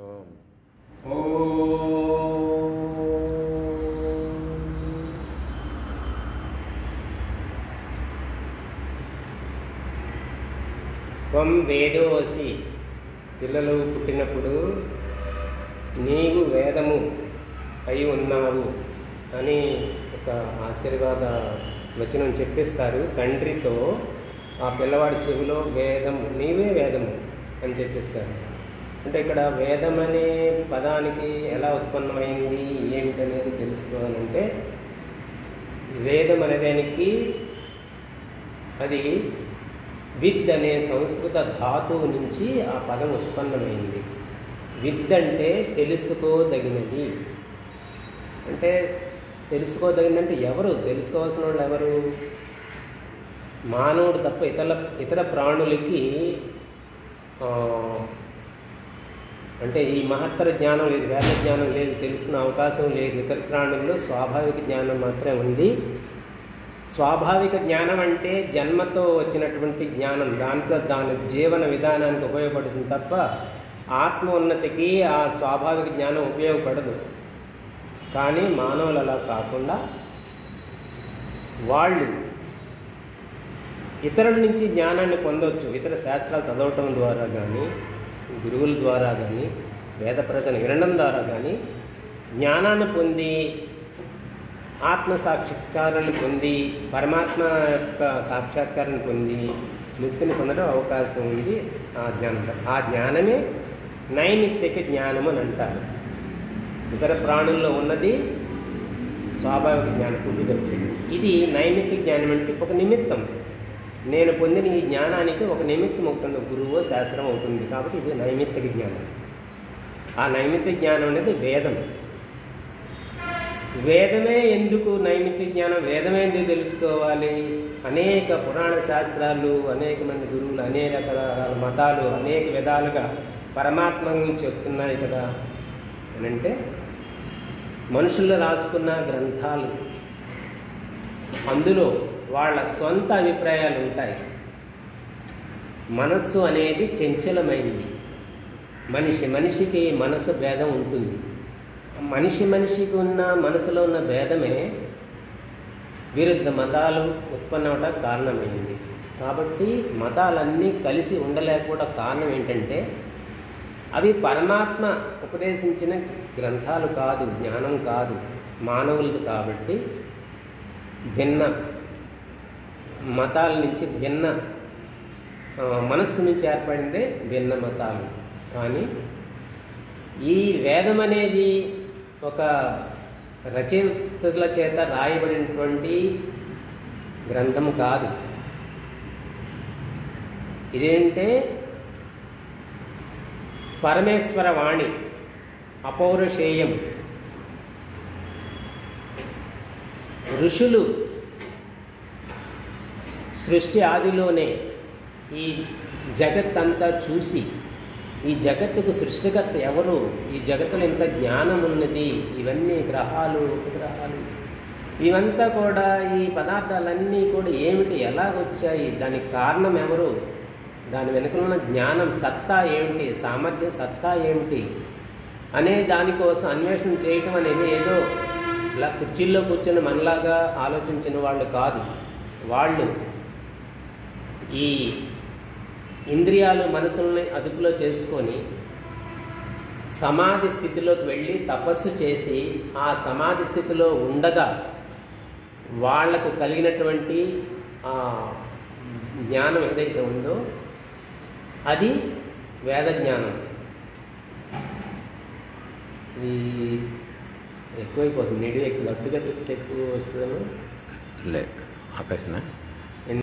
ఓం త్వం వేదోసి. పిల్లలు పుట్టినప్పుడు నీవు వేదము అయి ఉన్నావు అని ఒక ఆశీర్వాద వచనం చెప్పిస్తారు. తండ్రితో ఆ పిల్లవాడి చెవిలో వేదము, నీవే వేదము అని చెప్పిస్తారు. అంటే ఇక్కడ వేదం అనే పదానికి ఎలా ఉత్పన్నమైంది ఏమిటనేది తెలుసుకోవాలంటే, వేదం అనేదానికి అది విద్ అనే సంస్కృత ధాతువు నుంచి ఆ పదం ఉత్పన్నమైంది. విద్ అంటే తెలుసుకోదగినది. అంటే తెలుసుకోదగినదంటే ఎవరు తెలుసుకోవాల్సిన వాళ్ళు ఎవరు? మానవుడు తప్ప ఇతర ప్రాణులకి అంటే ఈ మహత్తర జ్ఞానం లేదు, వేద జ్ఞానం లేదు, తెలుసుకునే అవకాశం లేదు. ఇతర ప్రాణుల్లో స్వాభావిక జ్ఞానం మాత్రమే ఉంది. స్వాభావిక జ్ఞానం అంటే జన్మతో వచ్చినటువంటి జ్ఞానం, దాంట్లో దాని జీవన విధానానికి ఉపయోగపడుతుంది తప్ప ఆత్మ ఉన్నతికి ఆ స్వాభావిక జ్ఞానం ఉపయోగపడదు. కానీ మానవులు అలా కాకుండా వాళ్ళు ఇతరుల నుంచి జ్ఞానాన్ని పొందవచ్చు. ఇతర శాస్త్రాలు చదవటం ద్వారా కానీ, గురువుల ద్వారా కానీ, వేద ప్రవచన వినడం ద్వారా కానీ జ్ఞానాన్ని పొంది ఆత్మ సాక్షాత్కారాన్ని పొంది పరమాత్మ యొక్క సాక్షాత్కారాన్ని పొంది ముక్తిని పొందడం అవకాశం ఉంది. ఆ జ్ఞానమే నైమిత్తిక జ్ఞానం అని అంటారు. ఇతర ప్రాణుల్లో ఉన్నది స్వాభావిక జ్ఞానం పుట్టుకు వచ్చింది. ఇది నైమిత్తిక జ్ఞానం అంటే ఒక నిమిత్తం. నేను పొందిన ఈ జ్ఞానానికి ఒక నిమిత్తం ఉంటుంది, గురువు శాస్త్రం అవుతుంది. కాబట్టి ఇది నైమిత్తిక జ్ఞానం. ఆ నైమిత్తిక జ్ఞానం అనేది వేదం. వేదమే ఎందుకు నైమిత్తిక జ్ఞానం? వేదమే ఎందుకు తెలుసుకోవాలి? అనేక పురాణ శాస్త్రాలు, అనేక మంది గురువులు, అనేక రకాల మతాలు అనేక విధాలుగా పరమాత్మ గురించి చెప్తున్నాయి కదా అని అంటే, మనుషులు రాసుకున్న గ్రంథాలు, అందులో వాళ్ళ సొంత అభిప్రాయాలు ఉంటాయి. మనస్సు అనేది చంచలమైంది. మనిషికి మనసు భేదం ఉంటుంది. మనిషికి ఉన్న మనసులో ఉన్న భేదమే విరుద్ధ మతాలు ఉత్పన్నమవడానికి కారణమైంది. కాబట్టి మతాలన్నీ కలిసి ఉండలేకపోవడం కారణం ఏంటంటే, అవి పరమాత్మ ఉపదేశించిన గ్రంథాలు కాదు, జ్ఞానం కాదు, మానవులది. కాబట్టి భిన్న మతాల నుంచి భిన్న మనస్సు నుంచి ఏర్పడిందే భిన్న మతాలు. కానీ ఈ వేదం అనేది ఒక రచయితల చేత రాయబడినటువంటి గ్రంథం కాదు. ఇదేంటే పరమేశ్వర వాణి, అపౌరుషేయం. ఋషులు సృష్టి ఆదిలోనే ఈ జగత్తంతా చూసి, ఈ జగత్తుకు సృష్టికర్త ఎవరు, ఈ జగత్తులో ఎంత జ్ఞానం ఉన్నది, ఇవన్నీ గ్రహాలు ఉపగ్రహాలు ఇవంతా కూడా, ఈ పదార్థాలన్నీ కూడా ఏమిటి, ఎలాగొచ్చాయి, దానికి కారణం ఎవరు, దాని వెనుకలున్న జ్ఞానం సత్తా ఏమిటి, సామర్థ్యం సత్తా ఏమిటి అనే దానికోసం అన్వేషణ చేయటం అనేది ఏదో ఇలా కుర్చీల్లో కూర్చొని మనలాగా ఆలోచించిన వాళ్ళు కాదు. వాళ్ళు ఈ ఇంద్రియాలు మనసుల్ని అదుపులో చేసుకొని సమాధి స్థితిలోకి వెళ్ళి తపస్సు చేసి ఆ సమాధి స్థితిలో ఉండగా వాళ్లకు కలిగినటువంటి జ్ఞానం ఏదైతే ఉందో అది వేద జ్ఞానం. ఇది ఎక్కువైపోతుంది, నిడి ఎక్కువ, అతిగా ఎక్కువ వస్తుందేమో. లేదు ఆపేసిన